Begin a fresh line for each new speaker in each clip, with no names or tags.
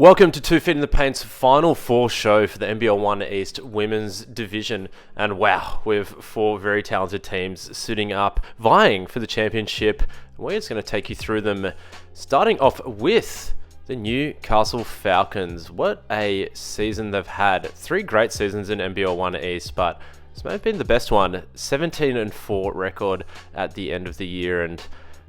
Welcome to 2 Feet in the Paint's Final Four show for the NBL1 East Women's Division. And wow, we have four very talented teams suiting up, vying for the championship. We're just going to take you through them, starting off with the Newcastle Falcons. What a season they've had. 3 great seasons in NBL1 East, but this may have been the best one. 17-4 record at the end of the year, and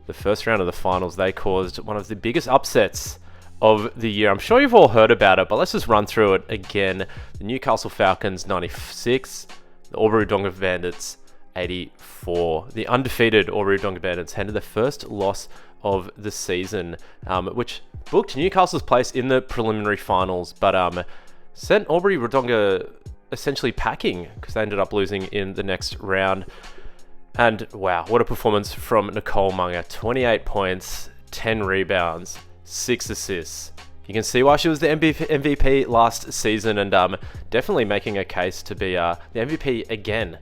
the first round of the finals, they caused one of the biggest upsets of the year. I'm sure you've all heard about it, but let's just run through it again. The Newcastle Falcons 96, the Albury-Wodonga Bandits 84. The undefeated Albury-Wodonga Bandits handed their first loss of the season, which booked Newcastle's place in the preliminary finals, but sent Albury-Wodonga essentially packing because they ended up losing in the next round. And wow, what a performance from Nicole Munga. 28 points, 10 rebounds, 6 assists. You can see why she was the MVP last season, and definitely making a case to be the MVP again.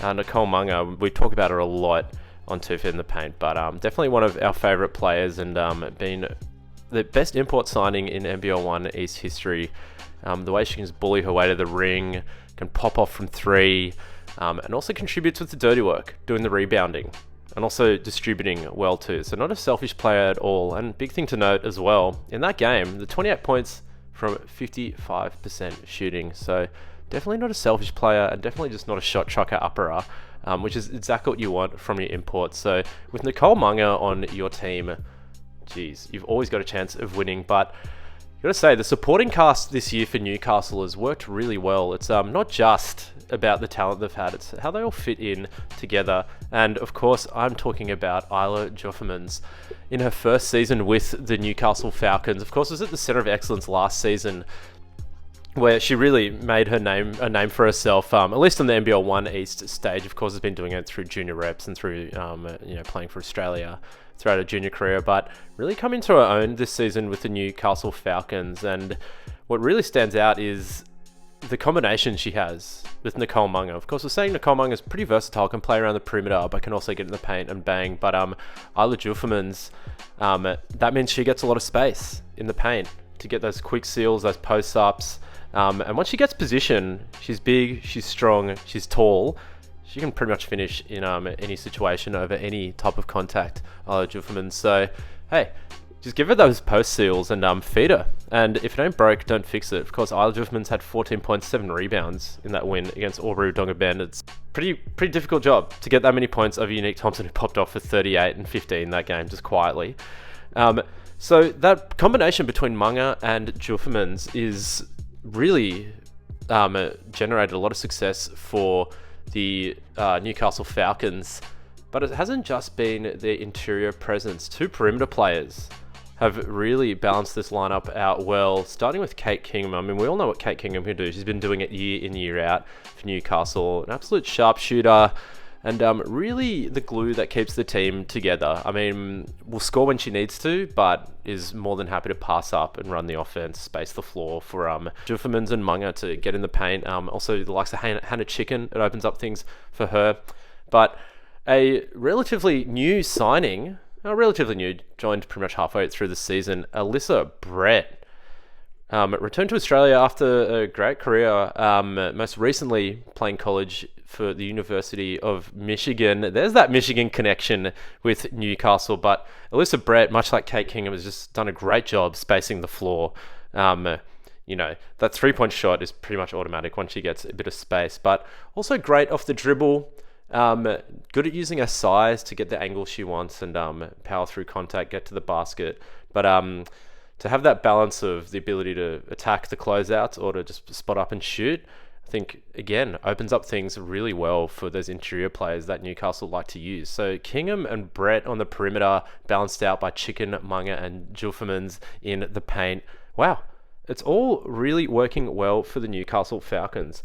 Nicole Munga, we talk about her a lot on 2 Feet in the Paint, but definitely one of our favourite players, and been the best import signing in NBL1 East history. The way she can just bully her way to the ring, can pop off from 3, and also contributes with the dirty work, doing the rebounding, and also distributing well too. So not a selfish player at all. And big thing to note as well, in that game, the 28 points from 55% shooting. So definitely not a selfish player, and definitely just not a shot chucker upperer, which is exactly what you want from your imports. So with Nicole Munga on your team, geez, you've always got a chance of winning. But I've got to say, the supporting cast this year for Newcastle has worked really well. It's not just about the talent they've had, it's how they all fit in together. And of course, I'm talking about Isla Joffemans in her first season with the Newcastle Falcons. Of course, was at the Centre of Excellence last season, where she really made a name for herself, at least on the NBL1 East stage. Of course, has been doing it through junior reps and through playing for Australia throughout her junior career, but really come into her own this season with the Newcastle Falcons. And what really stands out is the combination she has with Nicole Munga. Of course, we're saying Nicole Munga is pretty versatile, can play around the perimeter, but can also get in the paint and bang. But Isla Joffemans, that means she gets a lot of space in the paint to get those quick seals, those post-ups. And once she gets position, she's big, she's strong, she's tall. She can pretty much finish in any situation over any type of contact, Isla Joffemans. So, hey, just give her those post seals and feed her. And if it ain't broke, don't fix it. Of course, Isla Joffemans had 14.7 rebounds in that win against Albury-Wodonga Bandits. Pretty difficult job to get that many points over Unique Thompson, who popped off for 38 and 15 that game, just quietly. So that combination between Munga and Joffemans is really generated a lot of success for the Newcastle Falcons. But it hasn't just been their interior presence. 2 perimeter players have really balanced this lineup out well, starting with Kate Kingham. I mean, we all know what Kate Kingham can do. She's been doing it year in, year out for Newcastle. An absolute sharpshooter, and really the glue that keeps the team together. I mean, will score when she needs to, but is more than happy to pass up and run the offense, space the floor for Joffemans and Munga to get in the paint. Also, the likes of Hannah Chicken, it opens up things for her. But a relatively new signing, joined pretty much halfway through the season, Alyssa Brett. Returned to Australia after a great career, most recently playing college for the University of Michigan. There's that Michigan connection with Newcastle, but Alyssa Brett, much like Kate Kingham, has just done a great job spacing the floor. That 3-point shot is pretty much automatic once she gets a bit of space, but also great off the dribble. Good at using her size to get the angle she wants and power through contact, get to the basket. But to have that balance of the ability to attack the closeouts or to just spot up and shoot, I think, again, opens up things really well for those interior players that Newcastle like to use. So Kingham and Brett on the perimeter, balanced out by Chicken, Munga and Joffemans in the paint. Wow, it's all really working well for the Newcastle Falcons.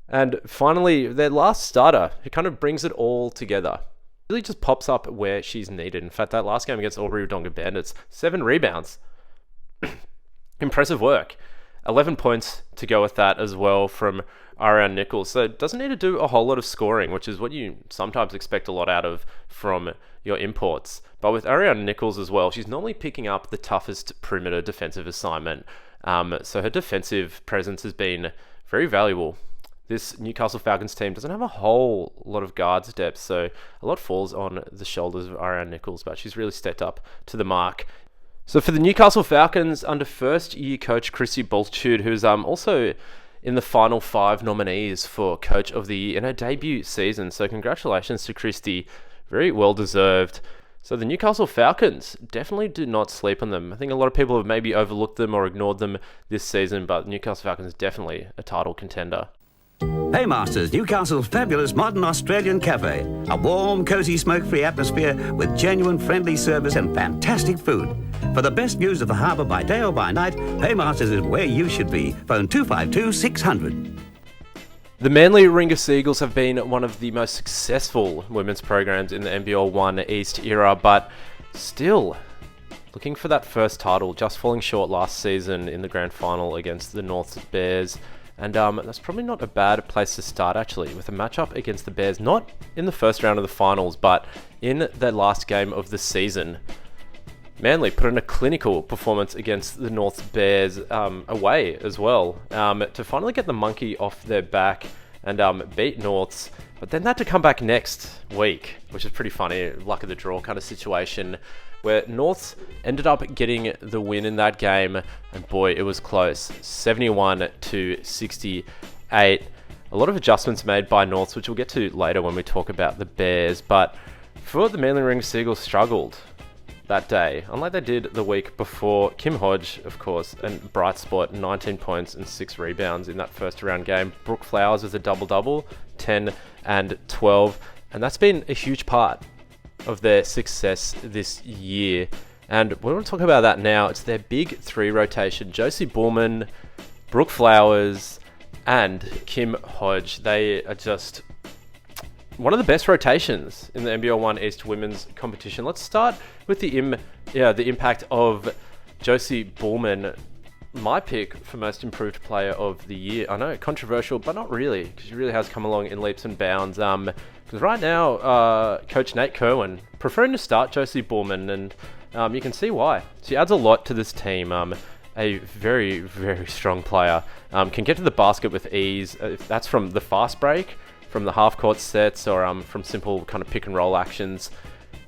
And finally, their last starter, who kind of brings it all together, really just pops up where she's needed. In fact, that last game against Albury-Wodonga Bandits, 7 rebounds. Impressive work. 11 points to go with that as well from Ariane Nichols. So it doesn't need to do a whole lot of scoring, which is what you sometimes expect a lot out of from your imports. But with Ariane Nichols as well, she's normally picking up the toughest perimeter defensive assignment. So her defensive presence has been very valuable. This Newcastle Falcons team doesn't have a whole lot of guards depth, so a lot falls on the shoulders of Ariane Nichols, but she's really stepped up to the mark. So for the Newcastle Falcons, under first-year coach Chrissy Bultude, who's also in the final 5 nominees for Coach of the Year in her debut season. So congratulations to Christy, very well deserved. So the Newcastle Falcons, definitely do not sleep on them. I think a lot of people have maybe overlooked them or ignored them this season, but Newcastle Falcons is definitely a title contender.
Paymasters, Newcastle's fabulous modern Australian cafe. A warm, cosy, smoke-free atmosphere with genuine friendly service and fantastic food. For the best views of the harbour by day or by night, Paymasters is where you should be. Phone 252 600.
The Manly-Warringah Seagulls have been one of the most successful women's programs in the NBL1 East era, but still looking for that first title, just falling short last season in the grand final against the North Bears. And that's probably not a bad place to start, actually, with a matchup against the Bears, not in the first round of the finals, but in their last game of the season. Manly put in a clinical performance against the North Bears away as well, to finally get the monkey off their back and beat Norths. But then they had to come back next week, which is pretty funny, luck of the draw kind of situation, where Norths ended up getting the win in that game, and boy, it was close, 71-68. A lot of adjustments made by Norths, which we'll get to later when we talk about the Bears, but for the Manly-Warringah Seagulls struggled that day, unlike they did the week before. Kim Hodge, of course, and bright spot, 19 points and 6 rebounds in that first round game. Brooke Flowers with a double-double, 10 and 12, and that's been a huge part of their success this year. And we want to talk about that now. It's their big 3 rotation. Josie Bullman, Brooke Flowers, and Kim Hodge. They are just one of the best rotations in the NBL1 East women's competition. Let's start with the impact of Josie Bullman. My pick for most improved player of the year. I know, controversial, but not really, because she really has come along in leaps and bounds. Because right now, Coach Nate Kerwin preferring to start Josie Bullman, and you can see why. She adds a lot to this team. A very, very strong player. Can get to the basket with ease. If that's from the fast break, from the half-court sets, or from simple kind of pick-and-roll actions.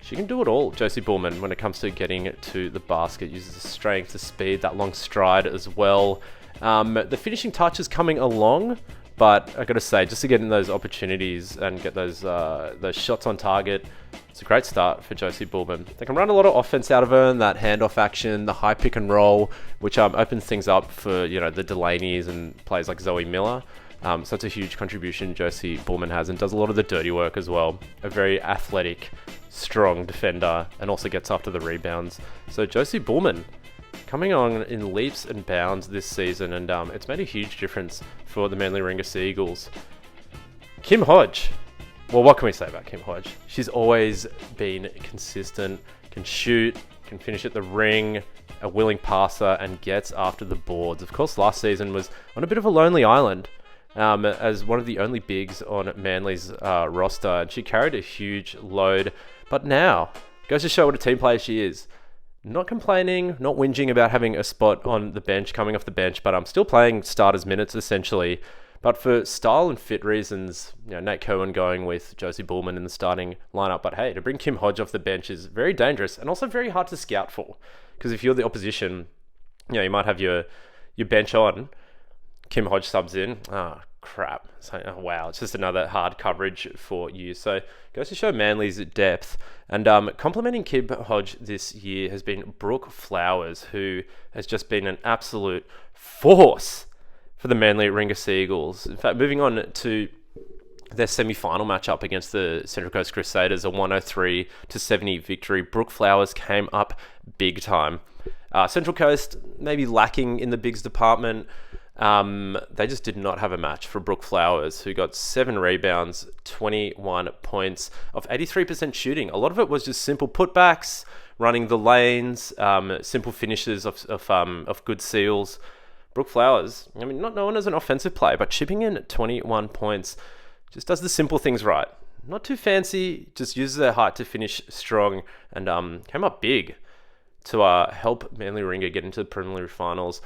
She can do it all, Josie Bullman, when it comes to getting to the basket. Uses the strength, the speed, that long stride as well. The finishing touch is coming along, but I got to say, just to get in those opportunities and get those shots on target, it's a great start for Josie Bullman. They can run a lot of offense out of her, and that handoff action, the high pick and roll, which opens things up for the Delaney's and players like Zoe Miller. So it's a huge contribution Josie Bullman has, and does a lot of the dirty work as well. A very athletic, strong defender, and also gets after the rebounds. So Josie Bullman coming on in leaps and bounds this season, and it's made a huge difference for the Manly-Warringah Seagulls. Kim Hodge. Well, what can we say about Kim Hodge? She's always been consistent, can shoot, can finish at the ring, a willing passer, and gets after the boards. Of course, last season was on a bit of a lonely island, as one of the only bigs on Manly's roster, and she carried a huge load. But now, goes to show what a team player she is. Not complaining, not whinging about having a spot on the bench, coming off the bench, but I'm still playing starters minutes essentially. But for style and fit reasons, Nate Cohen going with Josie Bullman in the starting lineup. But hey, to bring Kim Hodge off the bench is very dangerous and also very hard to scout for. Because if you're the opposition, you might have your bench on, Kim Hodge subs in. Crap. So, wow, it's just another hard coverage for you. So goes to show Manly's depth. And complementing Kim Hodge this year has been Brooke Flowers, who has just been an absolute force for the Manly-Warringah Seagulls. In fact, moving on to their semi-final matchup against the Central Coast Crusaders, a 103-70 victory. Brooke Flowers came up big time. Central Coast maybe lacking in the bigs department. They just did not have a match for Brooke Flowers, who got 7 rebounds, 21 points of 83% shooting. A lot of it was just simple putbacks, running the lanes, simple finishes of good seals. Brooke Flowers, not known as an offensive player, but chipping in 21 points, just does the simple things right. Not too fancy, just uses her height to finish strong, and came up big to help Manly-Warringah get into the preliminary finals.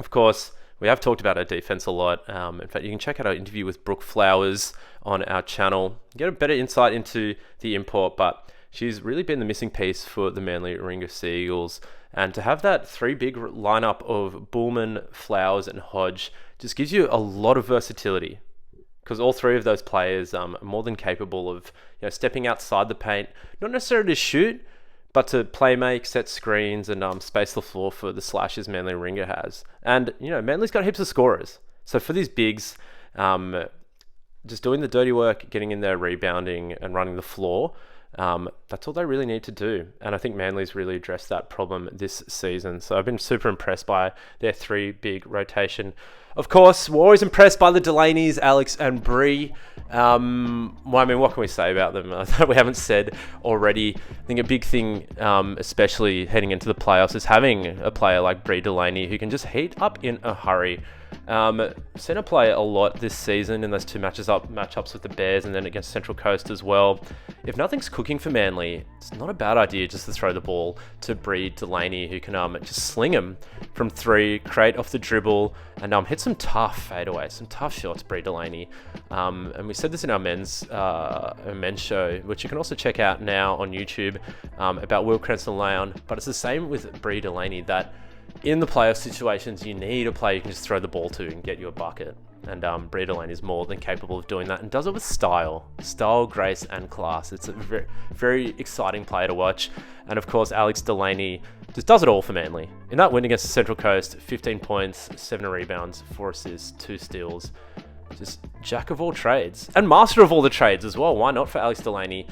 Of course, we have talked about our defense a lot. In fact, you can check out our interview with Brooke Flowers on our channel, get a better insight into the import, but she's really been the missing piece for the Manly-Warringah Sea Eagles. And to have that three big lineup of Bullman, Flowers, and Hodge just gives you a lot of versatility, because all three of those players are more than capable of stepping outside the paint, not necessarily to shoot, but to play make, set screens, and space the floor for the slashes Manly-Warringah has. And, Manly's got heaps of scorers. So for these bigs, just doing the dirty work, getting in there, rebounding, and running the floor, that's all they really need to do. And I think Manly's really addressed that problem this season. So I've been super impressed by their three big rotation. Of course, we're always impressed by the Delaney's, Alex and Bree. What can we say about them that we haven't said already? I think a big thing, especially heading into the playoffs, is having a player like Bree Delaney who can just heat up in a hurry. Seen her play a lot this season in those two matchups with the Bears and then against Central Coast as well. If nothing's cooking for Manly, it's not a bad idea just to throw the ball to Bree Delaney, who can just sling them from three, create off the dribble, and hit some tough fadeaways, some tough shots, Bree Delaney. And we said this in our men's show, which you can also check out now on YouTube, about Will Cranston-Lyon. But it's the same with Bree Delaney, that in the playoff situations, you need a player you can just throw the ball to and get you a bucket. And Bree Delaney is more than capable of doing that, and does it with style, grace, and class. It's a very, very exciting player to watch. And of course, Alex Delaney just does it all for Manly. In that win against the Central Coast, 15 points, 7 rebounds, 4 assists, 2 steals. Just jack of all trades. And master of all the trades as well. Why not for Alex Delaney?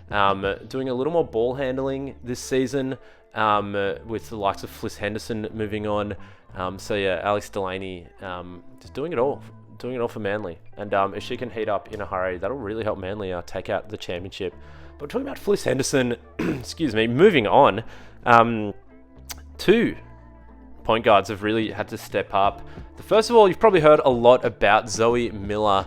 Doing a little more ball handling this season, with the likes of Fliss Henderson moving on. Alex Delaney just doing it all for Manly. And if she can heat up in a hurry, that'll really help Manly take out the championship. But talking about Fliss Henderson, moving on, 2 point guards have really had to step up. First of all, you've probably heard a lot about Zoe Miller.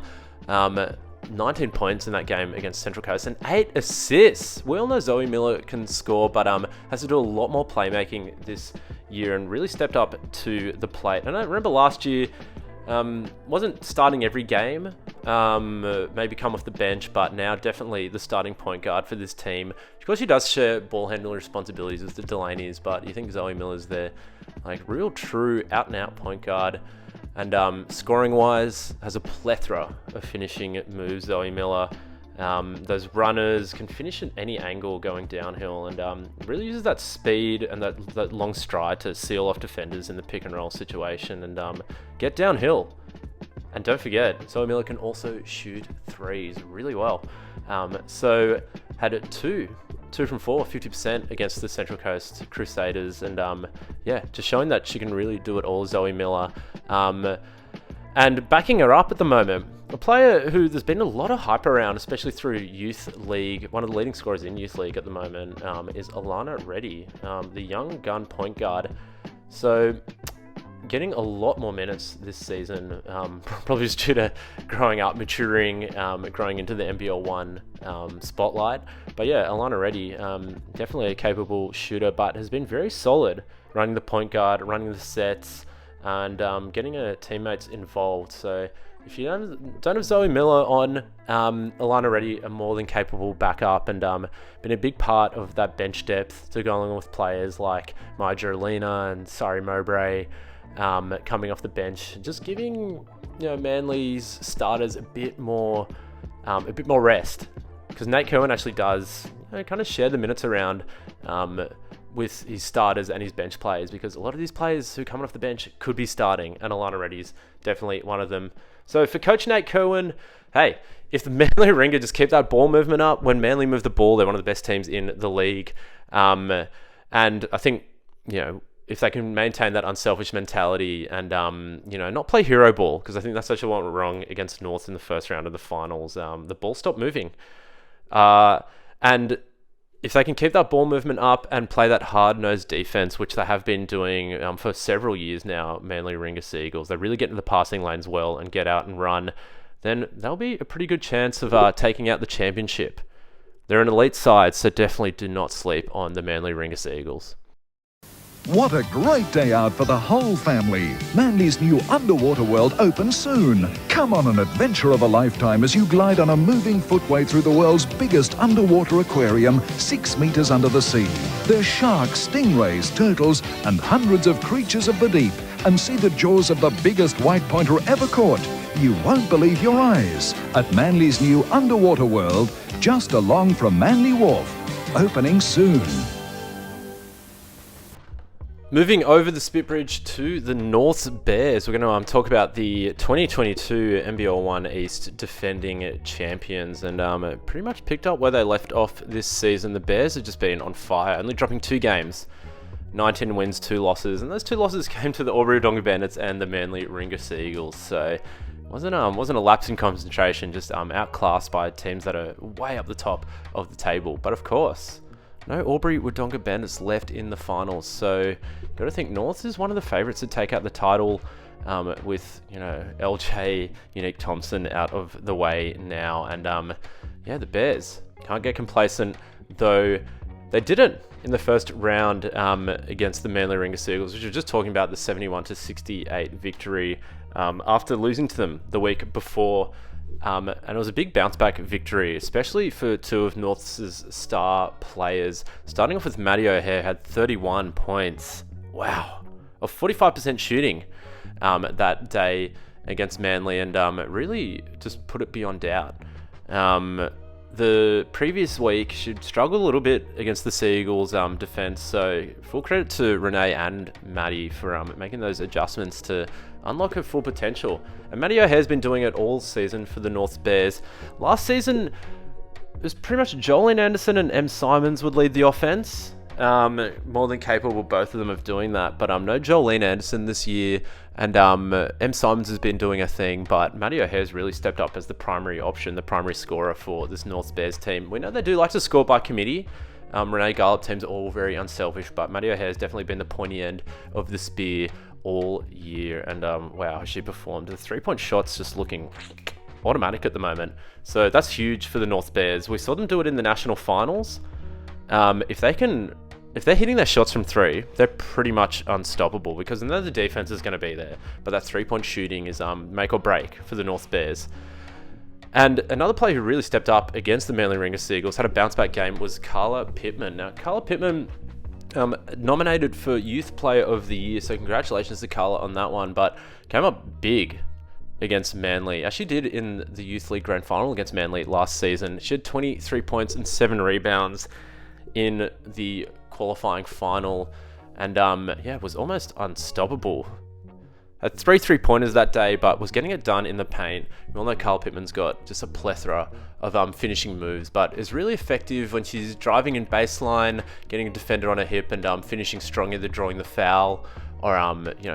19 points in that game against Central Coast and 8 assists. We all know Zoe Miller can score, but has to do a lot more playmaking this year and really stepped up to the plate. And I remember last year, wasn't starting every game, maybe come off the bench, but now definitely the starting point guard for this team. Of course, she does share ball handling responsibilities with the Delaney's, but you think Zoe Miller's their real true out-and-out point guard. And scoring-wise, has a plethora of finishing moves, Zoe Miller. Those runners can finish at any angle going downhill, and really uses that speed and that long stride to seal off defenders in the pick-and-roll situation and get downhill. And don't forget, Zoe Miller can also shoot threes really well. So had 2 from 4, 50% against the Central Coast Crusaders, and just showing that she can really do it all, Zoe Miller. And backing her up at the moment, a player who there's been a lot of hype around, especially through Youth League, one of the leading scorers in Youth League at the moment, is Alana Reddy, the young gun point guard. So getting a lot more minutes this season, probably just due to growing up, maturing, growing into the NBL1 spotlight. But yeah, Alana Reddy, definitely a capable shooter, but has been very solid running the point guard, running the sets, and getting her teammates involved. So if you don't have Zoe Miller on, Alana Reddy, a more than capable backup, and been a big part of that bench depth to go along with players like Maya Jolina and Sari Mowbray, coming off the bench, just giving Manly's starters a bit more rest, because Nate Kerwin actually does kind of share the minutes around with his starters and his bench players, because a lot of these players who come off the bench could be starting, and Alana Reddy's definitely one of them. So for Coach Nate Kerwin, hey, if the Manly-Warringah just keep that ball movement up, when Manly move the ball, they're one of the best teams in the league. And I think, if they can maintain that unselfish mentality and, not play hero ball, because I think that's actually what went wrong against North in the first round of the finals. The ball stopped moving. And if they can keep that ball movement up and play that hard-nosed defense, which they have been doing for several years now, Manly-Warringah Sea Eagles, they really get into the passing lanes well and get out and run, then they'll be a pretty good chance of taking out the championship. They're an elite side, so definitely do not sleep on the Manly-Warringah Sea Eagles.
What a great day out for the whole family. Manly's new underwater world opens soon. Come on an adventure of a lifetime as you glide on a moving footway through the world's biggest underwater aquarium, 6 metres under the sea. There's sharks, stingrays, turtles and hundreds of creatures of the deep. And see the jaws of the biggest white pointer ever caught. You won't believe your eyes at Manly's new underwater world, just along from Manly Wharf. Opening soon.
Moving over the Spitbridge to the North Bears, we're going to talk about the 2022 NBL1 East defending champions, and pretty much picked up where they left off this season. The Bears have just been on fire, only dropping 2 games, 19 wins, 2 losses, and those 2 losses came to the Albury-Wodonga Bandits and the Manly-Warringah Sea Eagles. So wasn't a lapse in concentration, just outclassed by teams that are way up the top of the table. But of course, no Albury-Wodonga Bandits left in the finals, so got to think North is one of the favourites to take out the title, with LJ Unique Thompson out of the way now, and the Bears can't get complacent, though they didn't in the first round against the Manly-Warringah Sea Eagles, which we're just talking about, the 71-68 victory after losing to them the week before. And it was a big bounce back victory, especially for 2 of North's star players. Starting off with Matty O'Hare, had 31 points. Wow. Of 45% shooting that day against Manly, and really just put it beyond doubt. The previous week, she'd struggled a little bit against the Sea Eagles defense, so full credit to Renee and Maddie for making those adjustments to unlock her full potential. And Matty O'Hare's been doing it all season for the North Bears. Last season, it was pretty much Jolene Anderson and M. Simons would lead the offense. More than capable, both of them, of doing that. But no Jolene Anderson this year, and M. Simons has been doing a thing, but Matty O'Hare's really stepped up as the primary option, the primary scorer for this North Bears team. We know they do like to score by committee. Renee Garlop teams are all very unselfish, but Matty O'Hare's definitely been the pointy end of the spear all year, and wow, she performed. The 3-point shots just looking automatic at the moment, so that's huge for the North Bears. We saw them do it in the national finals. If they're hitting their shots from 3, they're pretty much unstoppable, because they know the defense is going to be there, but that 3-point shooting is make or break for the North Bears. And another player who really stepped up against the Manly-Warringah Sea Eagles, had a bounce back game, was Carla Pittman. Now, Carla Pittman nominated for Youth Player of the Year, so congratulations to Carla on that one, but came up big against Manly. As she did in the Youth League Grand Final against Manly last season. She had 23 points and 7 rebounds in the qualifying final, and was almost unstoppable. Had 3 3-pointers that day, but was getting it done in the paint. We all know Carla Pittman's got just a plethora of finishing moves, but is really effective when she's driving in baseline, getting a defender on her hip, and finishing strong, either drawing the foul or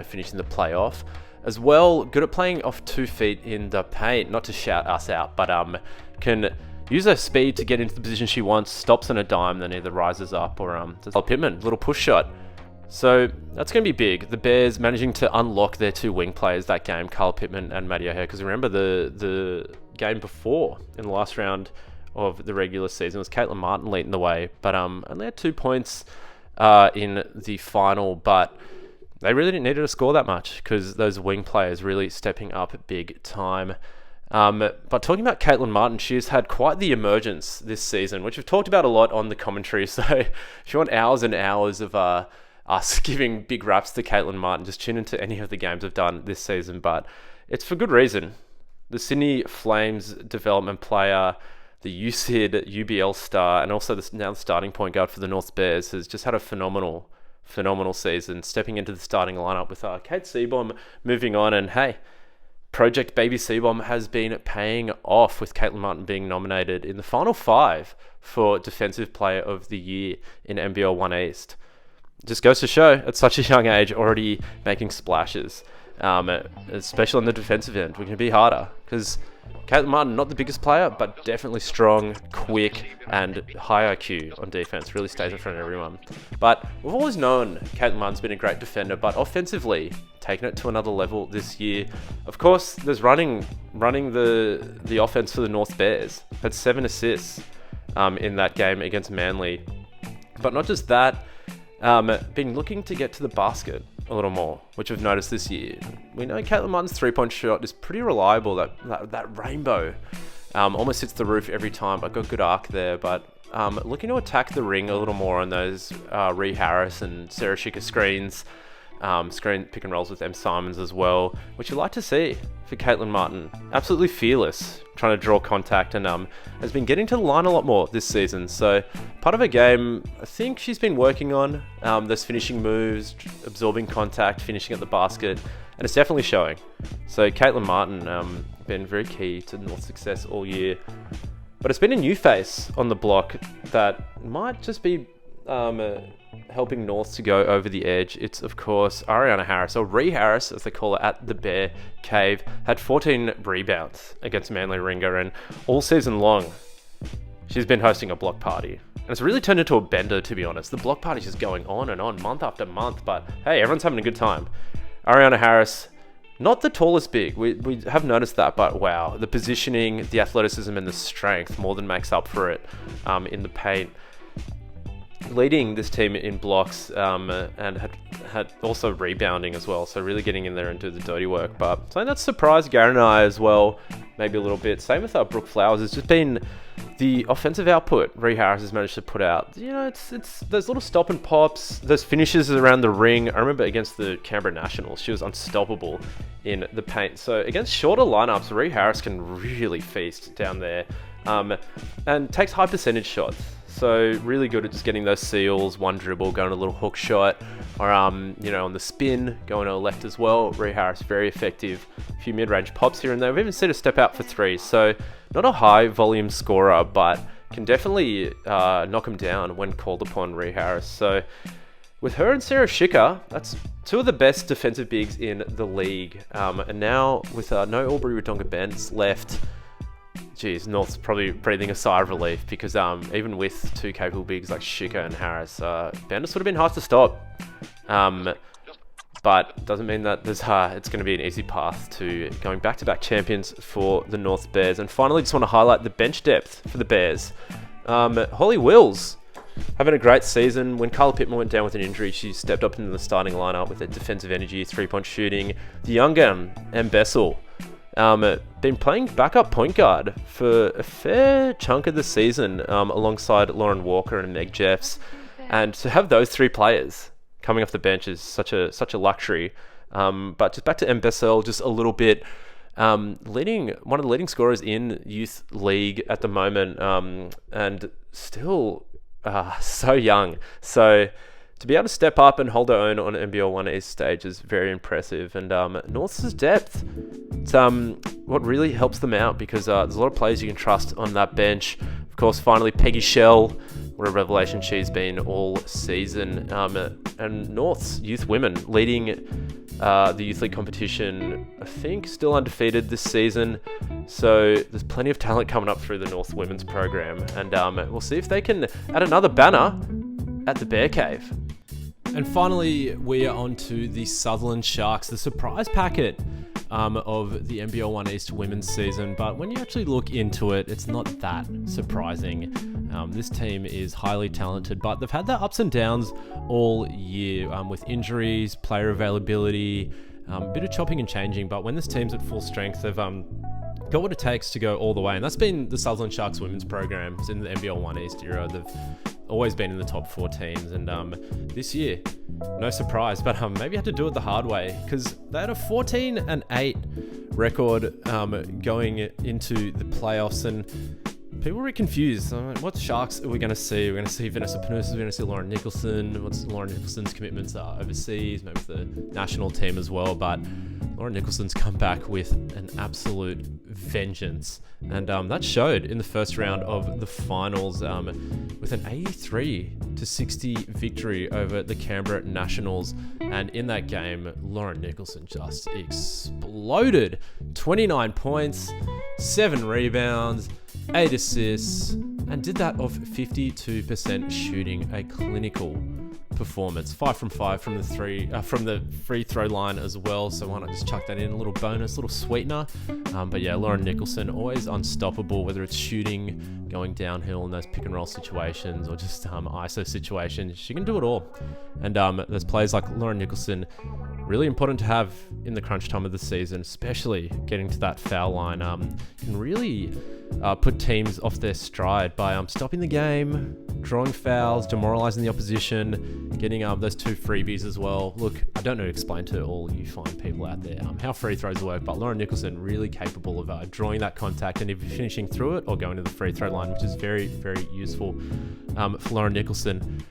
finishing the play off. As well, good at playing off 2 feet in the paint, not to shout us out, but can use her speed to get into the position she wants, stops on a dime, then either rises up or Carla Pittman, little push shot. So that's going to be big. The Bears managing to unlock their 2 wing players that game, Carla Pittman and Matty O'Hare. Because remember, the game before, in the last round of the regular season, was Caitlin Martin leading the way. But only had 2 points in the final. But they really didn't need her to score that much, because those wing players really stepping up big time. But talking about Caitlin Martin, she's had quite the emergence this season, which we've talked about a lot on the commentary. So if you want hours and hours of us giving big raps to Caitlin Martin, just tune into any of the games I've done this season, but it's for good reason. The Sydney Flames development player, the USID UBL star, and also now the starting point guard for the North Bears, has just had a phenomenal season, stepping into the starting lineup with Kate Seabom moving on, and hey, Project Baby Seabom has been paying off, with Caitlin Martin being nominated in the final 5 for Defensive Player of the Year in NBL1 East. Just goes to show, at such a young age, already making splashes, especially on the defensive end. We can be harder, because Caitlin Martin, not the biggest player, but definitely strong, quick, and high IQ on defense. Really stays in front of everyone. But we've always known Caitlin Martin's been a great defender, but offensively, taking it to another level this year. Of course, there's running the offense for the North Bears. Had 7 assists in that game against Manly. But not just that. been looking to get to the basket a little more, which we've noticed this year. We know Caitlin Martin's 3-point shot is pretty reliable. That rainbow almost hits the roof every time, but got good arc there. But looking to attack the ring a little more on those Rhea Harris and Sarah Schika screens. Screen pick and rolls with M. Simons as well, which you like to see for Caitlin Martin. Absolutely fearless, trying to draw contact, and has been getting to the line a lot more this season. So part of her game, I think she's been working on those finishing moves, absorbing contact, finishing at the basket, and it's definitely showing. So Caitlin Martin been very key to North's success all year. But it's been a new face on the block that might just be helping North to go over the edge. It's, of course, Ariana Harris, or Rhea Harris, as they call it at the Bear Cave, had 14 rebounds against Manly-Warringah, and all season long, she's been hosting a block party. And it's really turned into a bender, to be honest. The block party's just going on and on, month after month, but hey, everyone's having a good time. Ariana Harris, not the tallest big, we have noticed that, but wow, the positioning, the athleticism, and the strength more than makes up for it in the paint. Leading this team in blocks and had also rebounding as well, so really getting in there and do the dirty work. But something that's surprised Garen and I as well, maybe a little bit. Same with Brooke Flowers. It's just been the offensive output Rhea Harris has managed to put out. You know, it's those little stop and pops, those finishes around the ring. I remember against the Canberra Nationals, she was unstoppable in the paint. So against shorter lineups, Rhea Harris can really feast down there and takes high percentage shots. So really good at just getting those seals, one dribble, going a little hook shot, or on the spin, going to a left as well. Rhea Harris, very effective. A few mid-range pops here and there. We've even seen her step out for threes. So not a high volume scorer, but can definitely knock him down when called upon, Rhea Harris. So with her and Sarah Schika, that's two of the best defensive bigs in the league. And now with no Aubrey Wodonga-Benz left, geez, North's probably breathing a sigh of relief, because even with two capable bigs like Schika and Harris, Bandits would have been hard to stop. But doesn't mean that it's going to be an easy path to going back-to-back champions for the North Bears. And finally, just want to highlight the bench depth for the Bears. Holly Wills having a great season. When Carla Pittman went down with an injury, she stepped up into the starting lineup with her defensive energy, 3-point shooting. The young gun, M. Bessel, been playing backup point guard for a fair chunk of the season, alongside Lauren Walker and Meg Jeffs, and to have those three players coming off the bench is such a luxury. But just back to M. Bessel, just a little bit, one of the leading scorers in youth league at the moment, and still so young. So to be able to step up and hold their own on NBL1 East stage is very impressive. And North's depth, it's what really helps them out, because there's a lot of players you can trust on that bench. Of course, finally, Peggy Shell, what a revelation she's been all season. And North's youth women leading the youth league competition, I think still undefeated this season. So there's plenty of talent coming up through the North women's program. And we'll see if they can add another banner at the Bear Cave. And finally, we are on to the Sutherland Sharks, the surprise packet of the NBL1 East women's season. But when you actually look into it, it's not that surprising. This team is highly talented, but they've had their ups and downs all year, with injuries, player availability, a bit of chopping and changing. But when this team's at full strength, they've got what it takes to go all the way. And that's been the Sutherland Sharks women's program in the NBL1 East era. They've always been in the top 4 teams, and this year, no surprise, but maybe had to do it the hard way, because they had a 14-8 record going into the playoffs, and people were confused. What Sharks are we going to see? We're going to see Vanessa Panousis, we're going to see Lauren Nicholson. What's Lauren Nicholson's commitments are overseas, maybe with the national team as well, but Lauren Nicholson's come back with an absolute vengeance, and that showed in the first round of the finals with an 83-60 victory over the Canberra Nationals. And in that game, Lauren Nicholson just exploded. 29 points, 7 rebounds, 8 assists, and did that off 52% shooting, a clinical performance. 5 from 5 from the free throw line as well. So why not just chuck that in, a little bonus, little sweetener. But yeah, Lauren Nicholson, always unstoppable, whether it's shooting, going downhill in those pick and roll situations, or just ISO situations. She can do it all. And there's players like Lauren Nicholson, really important to have in the crunch time of the season, especially getting to that foul line. Can really put teams off their stride by stopping the game, drawing fouls, demoralizing the opposition, getting those 2 freebies as well. Look, I don't know to explain to all you fine people out there how free throws work, but Lauren Nicholson really capable of drawing that contact and either finishing through it or going to the free throw line, which is very, very useful for Lauren Nicholson.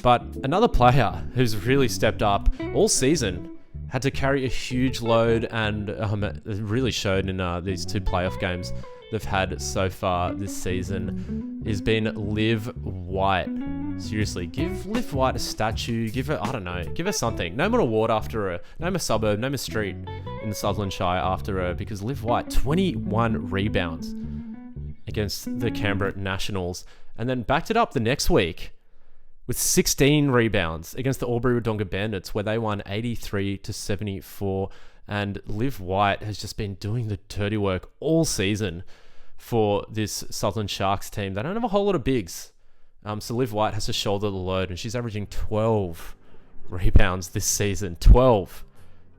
But another player who's really stepped up all season, had to carry a huge load, and it really showed in these 2 playoff games they've had so far this season, has been Liv White. Seriously, give Liv White a statue, give her, I don't know, give her something. Name an award after her, name a suburb, name a street in the Sutherland Shire after her, because Liv White, 21 rebounds against the Canberra Nationals, and then backed it up the next week with 16 rebounds against the Albury-Wodonga Bandits, where they won 83-74. And Liv White has just been doing the dirty work all season for this Sutherland Sharks team. They don't have a whole lot of bigs. So Liv White has to shoulder the load, and she's averaging 12 rebounds this season. 12.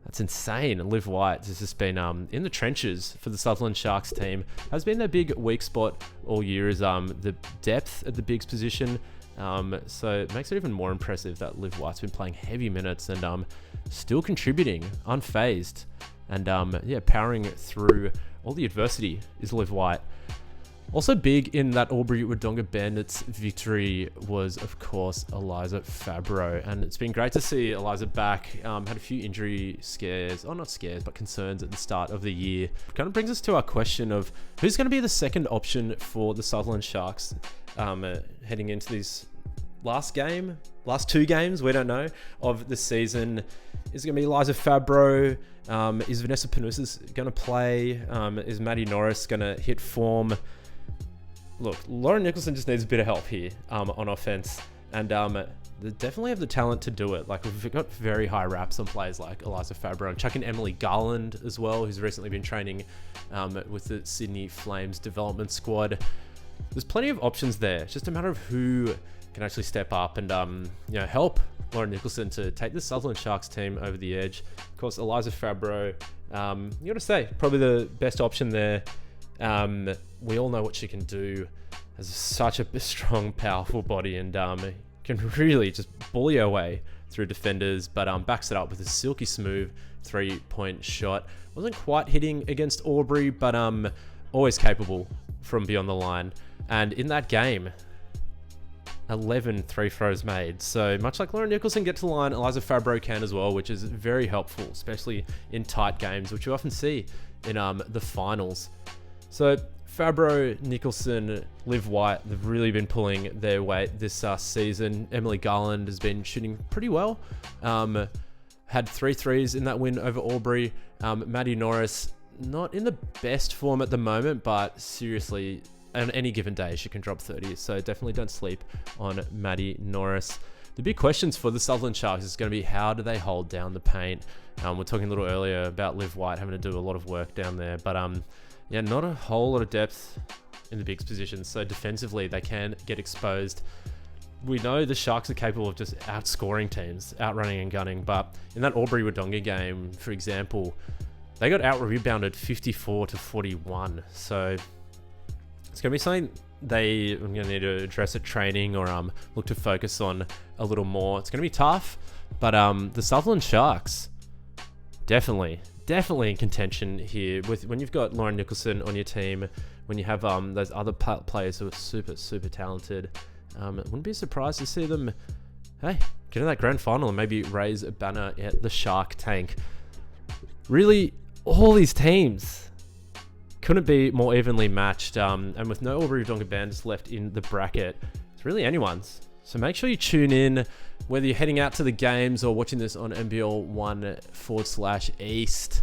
That's insane. And Liv White has just been in the trenches for the Sutherland Sharks team. Has been their big weak spot all year, is the depth at the bigs position. So it makes it even more impressive that Liv White's been playing heavy minutes and still contributing, unfazed, and powering through all the adversity is Liv White. Also big in that Albury-Wodonga Bandits victory was, of course, Eliza Fabro, and it's been great to see Eliza back. Had a few injury scares, or not scares, but concerns at the start of the year. Kind of brings us to our question of who's going to be the second option for the Sutherland Sharks heading into these last 2 games, we don't know, of the season. Is it going to be Eliza Fabro? Is Vanessa Panusas going to play? Is Maddie Norris going to hit form? Look, Lauren Nicholson just needs a bit of help here on offense, and they definitely have the talent to do it. Like, we've got very high raps on players like Eliza Fabro, and chuck in Emily Garland as well, who's recently been training with the Sydney Flames development squad. There's plenty of options there. It's just a matter of who can actually step up and help Lauren Nicholson to take the Sutherland Sharks team over the edge. Of course, Eliza Fabro, you got to say, probably the best option there. We all know what she can do. Has such a strong, powerful body, and can really just bully her way through defenders, but backs it up with a silky smooth 3-point shot. Wasn't quite hitting against Albury, but always capable from beyond the line. And in that game, 11 free throws made. So much like Lauren Nicholson get to the line, Eliza Fabro can as well, which is very helpful, especially in tight games, which you often see in the finals. So Fabro, Nicholson, Liv White, they've really been pulling their weight this season. Emily Garland has been shooting pretty well. Had 3 threes in that win over Albury. Maddie Norris, not in the best form at the moment, but seriously, on any given day, she can drop 30. So definitely don't sleep on Maddie Norris. The big questions for the Sutherland Sharks is going to be, how do they hold down the paint? We're talking a little earlier about Liv White having to do a lot of work down there, but not a whole lot of depth in the bigs position. So defensively, they can get exposed. We know the Sharks are capable of just outscoring teams, outrunning and gunning, but in that Albury-Wodonga game, for example, they got out-rebounded 54-41. So it's going to be something they're going to need to address at training, or look to focus on a little more. It's going to be tough, but the Sutherland Sharks, definitely in contention here. When you've got Lauren Nicholson on your team, when you have those other players who are super talented, wouldn't be surprised to see them, get in that grand final and maybe raise a banner at the Shark Tank. Really, all these teams couldn't be more evenly matched, and with no Albury-Wodonga Bandits left in the bracket, it's really anyone's. So make sure you tune in, whether you're heading out to the games or watching this on NBL1/East.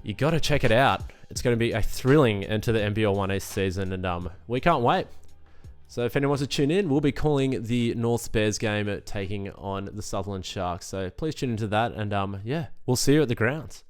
You got to check it out. It's going to be a thrilling end to the NBL1 East season, and we can't wait. So if anyone wants to tune in, we'll be calling the North Bears game taking on the Sutherland Sharks. So please tune into that, and we'll see you at the grounds.